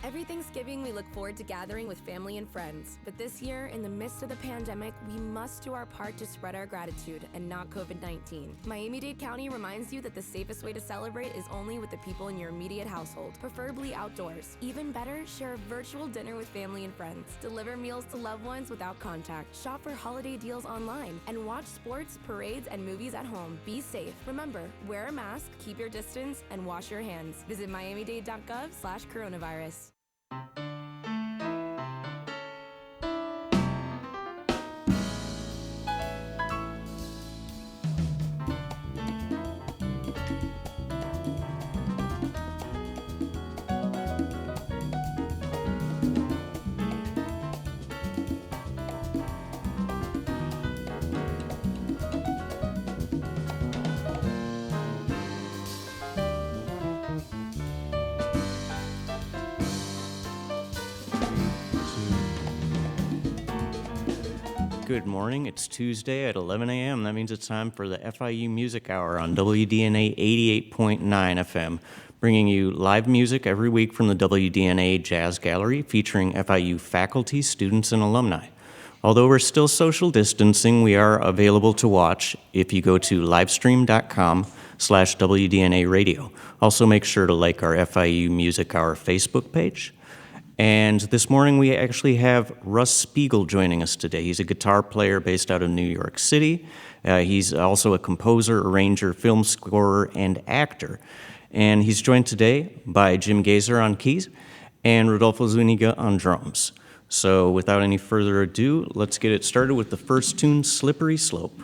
Every Thanksgiving, we look forward to gathering with family and friends. But this year, in the midst of the pandemic, we must do our part to spread our gratitude and not COVID-19. Miami-Dade County reminds you that the safest way to celebrate is only with the people in your immediate household, preferably outdoors. Even better, share a virtual dinner with family and friends. Deliver meals to loved ones without contact. Shop for holiday deals online. And watch sports, parades, and movies at home. Be safe. Remember, wear a mask, keep your distance, and wash your hands. Visit miamidade.gov/coronavirus. Good morning. It's Tuesday at 11 a.m. That means it's time for the FIU Music Hour on WDNA 88.9 FM, bringing you live music every week from the WDNA Jazz Gallery featuring FIU faculty, students, and alumni. Although we're still social distancing, we are available to watch if you go to livestream.com/WDNA radio. Also make sure to like our FIU Music Hour Facebook page. And this morning we actually have Russ Spiegel joining us today. He's a guitar player based out of New York City. He's also a composer, arranger, film scorer, and actor. And he's joined today by Jim Gasior on keys and Rodolfo Zuniga on drums. So without any further ado, let's get it started with the first tune, Slippery Slope.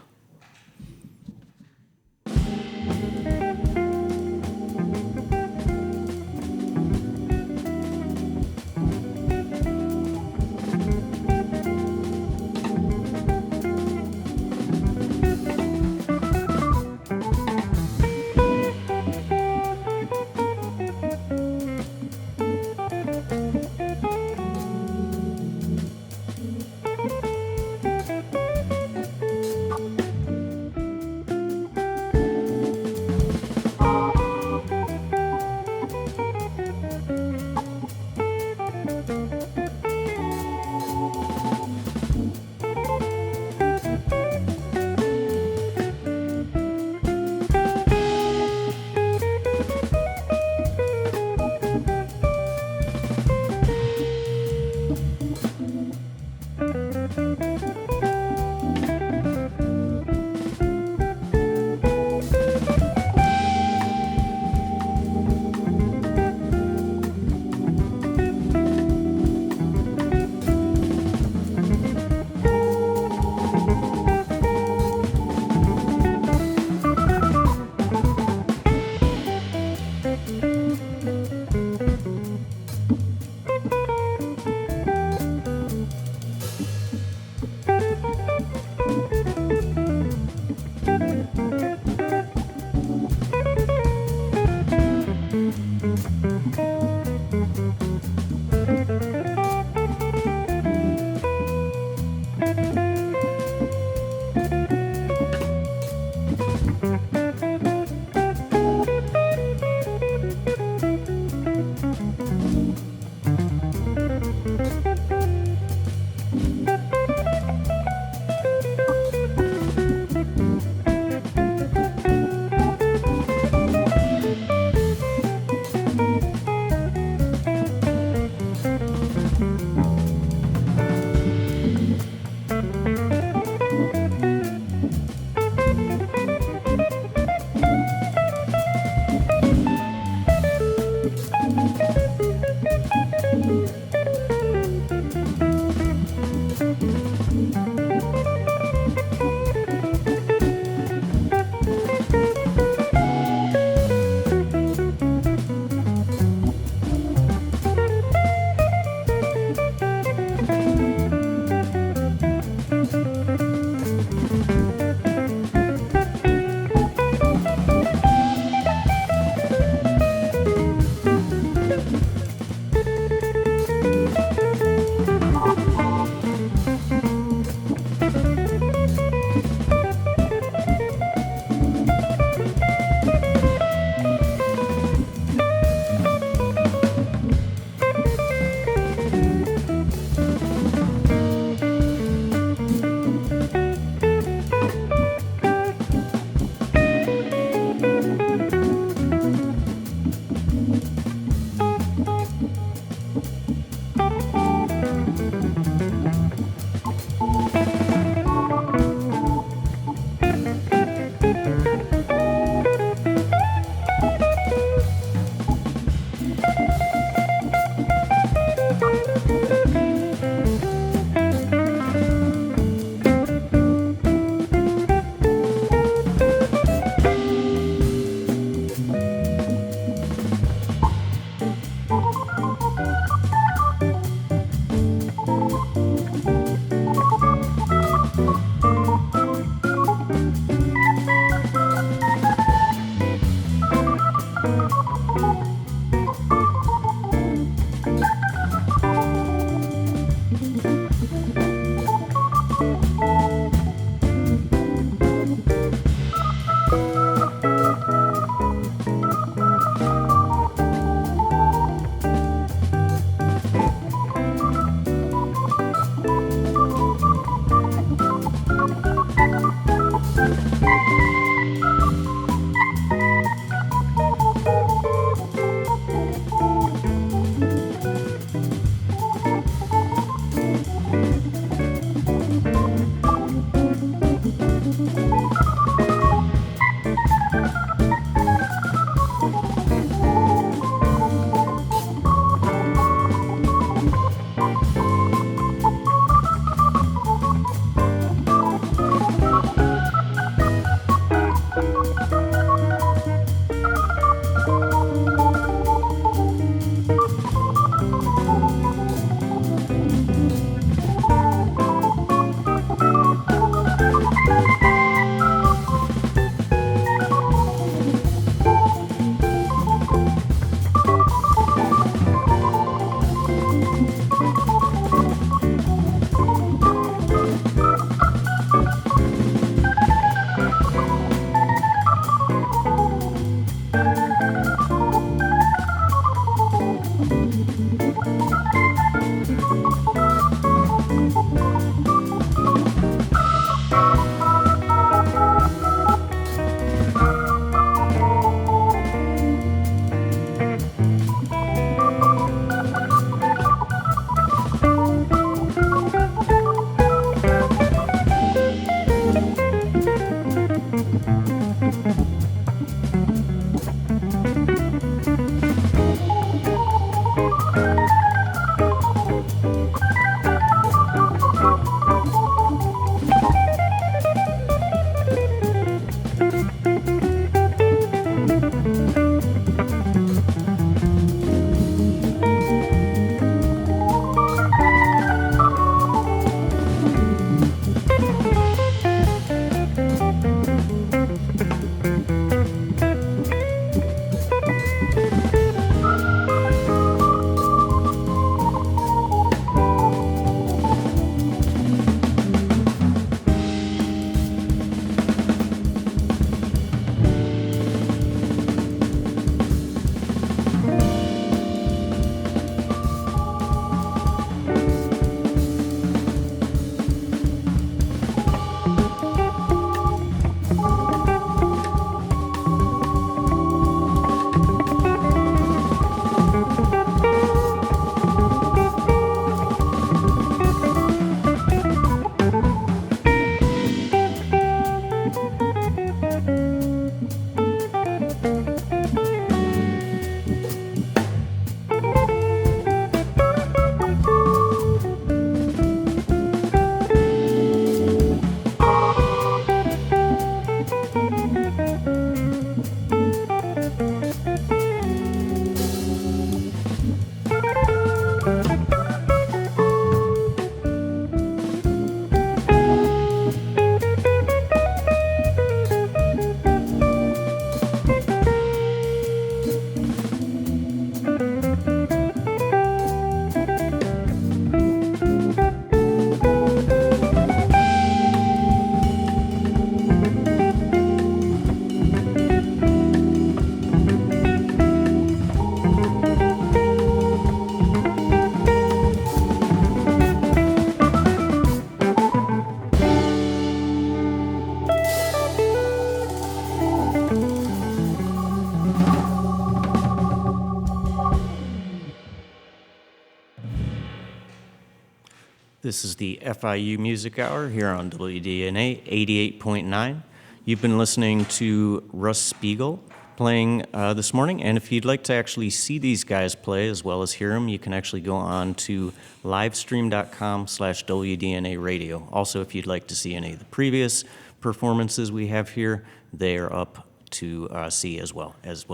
This is the FIU Music Hour here on WDNA 88.9. You've been listening to Russ Spiegel playing this morning, and if you'd like to actually see these guys play as well as hear them, you can actually go on to livestream.com/WDNA radio. Also, if you'd like to see any of the previous performances we have here, they are up to see as well as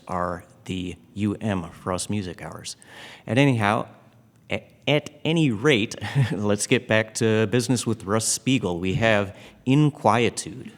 are the Russ Music Hours. At any rate, let's get back to business with Russ Spiegel. We have Inquietude.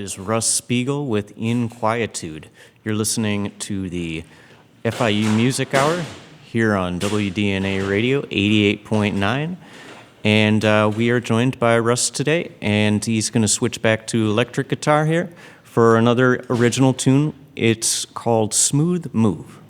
is Russ Spiegel with Inquietude. You're listening to the FIU Music Hour here on WDNA Radio 88.9. And we are joined by Russ today, and he's going to switch back to electric guitar here for another original tune. It's called Smooth Move.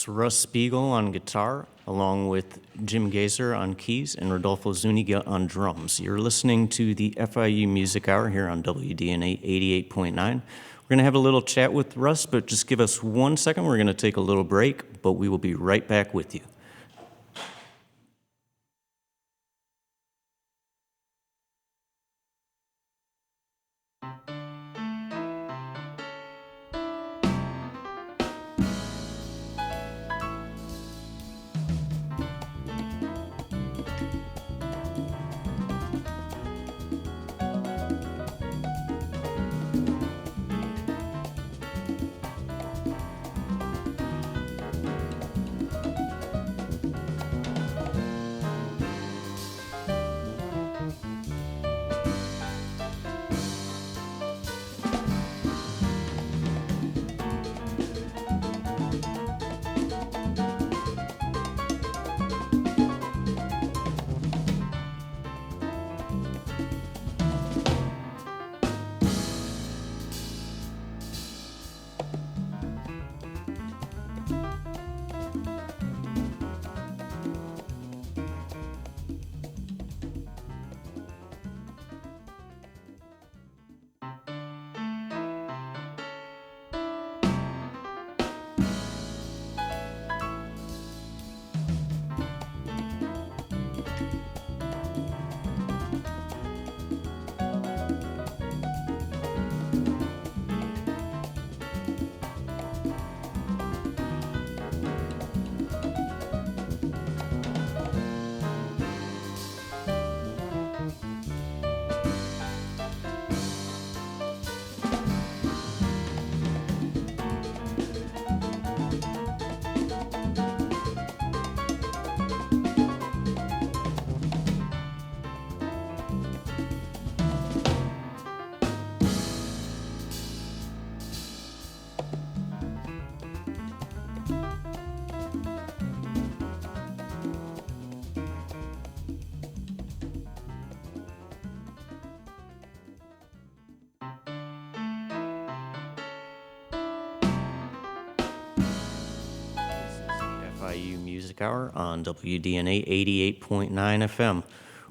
That's Russ Spiegel on guitar, along with Jim Gasior on keys and Rodolfo Zuniga on drums. You're listening to the FIU Music Hour here on WDNA 88.9. We're going to have a little chat with Russ, but just give us 1 second. We're going to take a little break, but we will be right back with you. FIU Music Hour on WDNA 88.9 FM.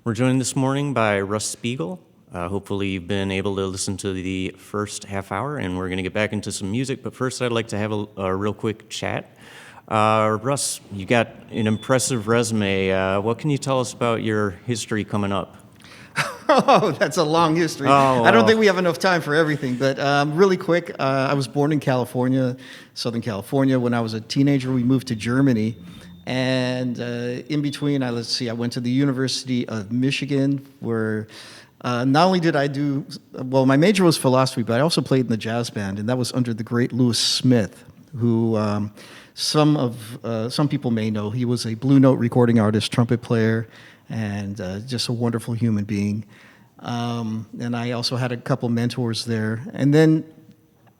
We're joined this morning by Russ Spiegel. Hopefully you've been able to listen to the first half hour, and we're going to get back into some music. But first, I'd like to have a real quick chat. Russ, you got an impressive resume. What can you tell us about your history coming up? Oh, that's a long history. I don't think we have enough time for everything, but really quick, I was born in California, Southern California. When I was a teenager, we moved to Germany, and in between, I went to the University of Michigan, where not only did I my major was philosophy, but I also played in the jazz band, and that was under the great Louis Smith, who some people may know. He was a Blue Note recording artist, trumpet player, and just a wonderful human being. And I also had a couple mentors there. And then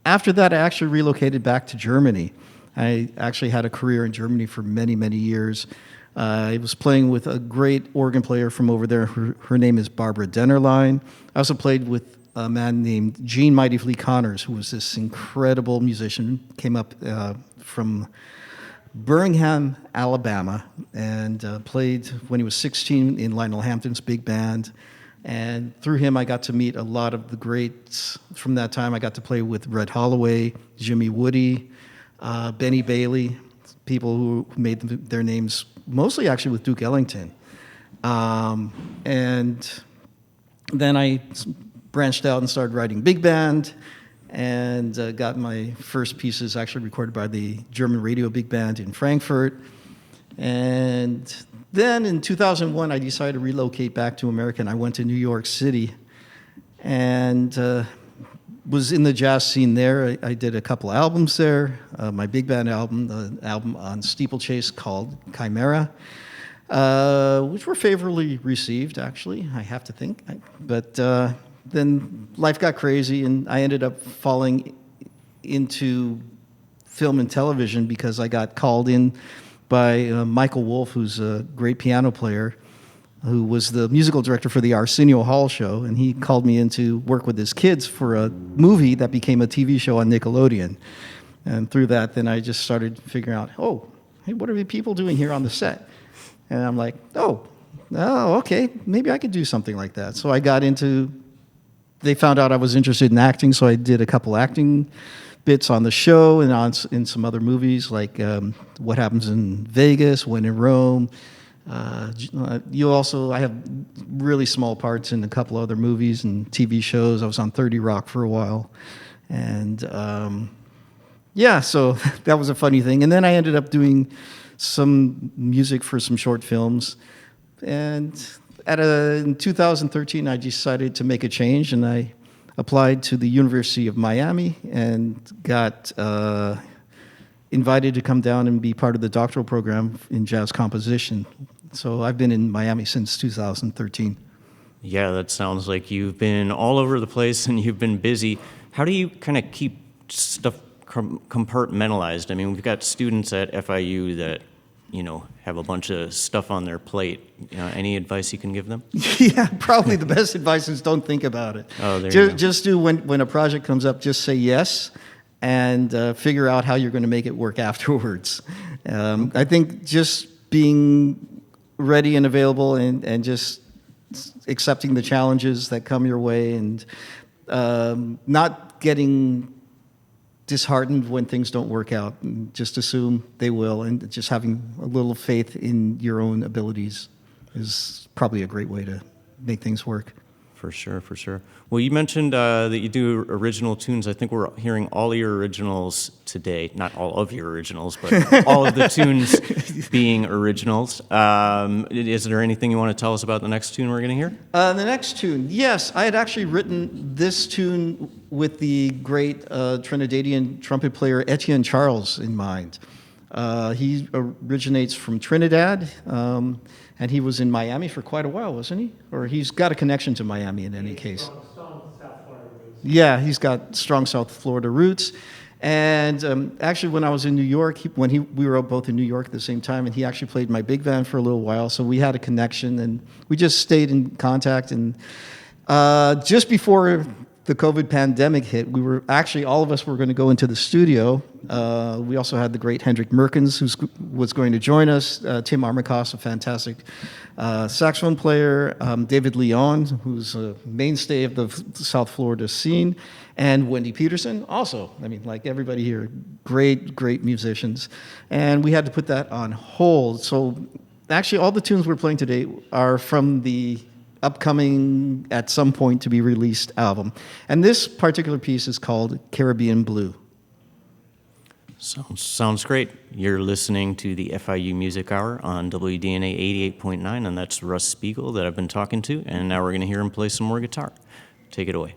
after that, I actually relocated back to Germany. I actually had a career in Germany for many, many years. I was playing with a great organ player from over there. Her name is Barbara Dennerlein. I also played with a man named Gene Mighty Flea Connors, who was this incredible musician, came up from Birmingham, Alabama, and played when he was 16 in Lionel Hampton's big band. And through him, I got to meet a lot of the greats. From that time, I got to play with Red Holloway, Jimmy Woody, Benny Bailey, people who made their names mostly actually with Duke Ellington. And then I branched out and started writing big band, and got my first pieces actually recorded by the German radio big band in Frankfurt. And then in 2001, I decided to relocate back to America, and I went to New York City and was in the jazz scene there. I did a couple albums there, my big band album, the album on steeplechase called Chimera, which were favorably received, actually, I have to think. But then life got crazy, and I ended up falling into film and television because I got called in by Michael Wolff, who's a great piano player, who was the musical director for the Arsenio Hall show, and he called me in to work with his kids for a movie that became a TV show on Nickelodeon. And through that, then I just started figuring out, hey, what are the people doing here on the set? And I'm like, oh, okay, maybe I could do something like that. So I got into, they found out I was interested in acting, so I did a couple acting bits on the show and in some other movies, like What Happens in Vegas, When in Rome. I have really small parts in a couple other movies and TV shows. I was on 30 Rock for a while. And so that was a funny thing. And then I ended up doing some music for some short films. And in 2013, I decided to make a change, and I applied to the University of Miami and got invited to come down and be part of the doctoral program in jazz composition. So I've been in Miami since 2013. Yeah, that sounds like you've been all over the place and you've been busy. How do you kind of keep stuff compartmentalized? I mean, we've got students at FIU that, have a bunch of stuff on their plate. Any advice you can give them? Yeah, probably the best advice is don't think about it. Oh, there you go. Just do, when a project comes up, just say yes and figure out how you're going to make it work afterwards. I think just being ready and available and just accepting the challenges that come your way and not getting disheartened when things don't work out, and just assume they will, and just having a little faith in your own abilities is probably a great way to make things work. For sure, for sure. Well, you mentioned that you do original tunes. I think we're hearing all your originals today. Not all of your originals, but all of the tunes being originals. Is there anything you want to tell us about the next tune we're going to hear? The next tune, yes. I had actually written this tune with the great Trinidadian trumpet player Etienne Charles in mind. He originates from Trinidad, and he was in Miami for quite a while, wasn't he? Or he's got a connection to Miami in any case. Strong South Florida roots. Yeah, he's got strong South Florida roots. And actually, when I was in New York, we were both in New York at the same time, and he actually played my big band for a little while, so we had a connection, and we just stayed in contact. And just before the COVID pandemic hit, all of us were going to go into the studio. We also had the great Hendrik Merkens, who was going to join us, Tim Armacost, a fantastic saxophone player, David Leon, who's a mainstay of the South Florida scene, and Wendy Peterson, also. I mean, like everybody here, great musicians. And we had to put that on hold. So actually, all the tunes we're playing today are from the upcoming, at some point to be released album. And this particular piece is called Caribbean Blue. Sounds great. You're listening to the FIU Music Hour on WDNA 88.9, and that's Russ Spiegel that I've been talking to, and now we're going to hear him play some more guitar. Take it away.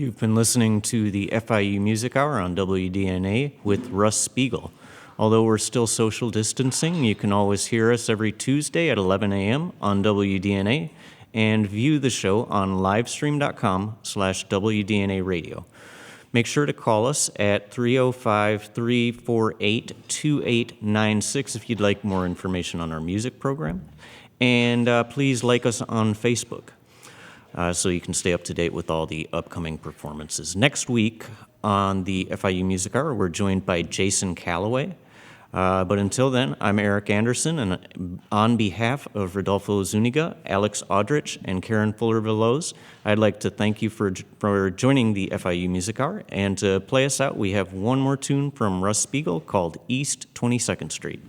You've been listening to the FIU Music Hour on WDNA with Russ Spiegel. Although we're still social distancing, you can always hear us every Tuesday at 11 a.m. on WDNA and view the show on livestream.com/WDNA radio. Make sure to call us at 305-348-2896 if you'd like more information on our music program. And please like us on Facebook so you can stay up to date with all the upcoming performances. Next week on the FIU Music Hour, we're joined by Jason Calloway. But until then, I'm Eric Anderson, and on behalf of Rodolfo Zuniga, Alex Audrich, and Karen Fuller-Veloz, I'd like to thank you for joining the FIU Music Hour. And to play us out, we have one more tune from Russ Spiegel called East 22nd Street.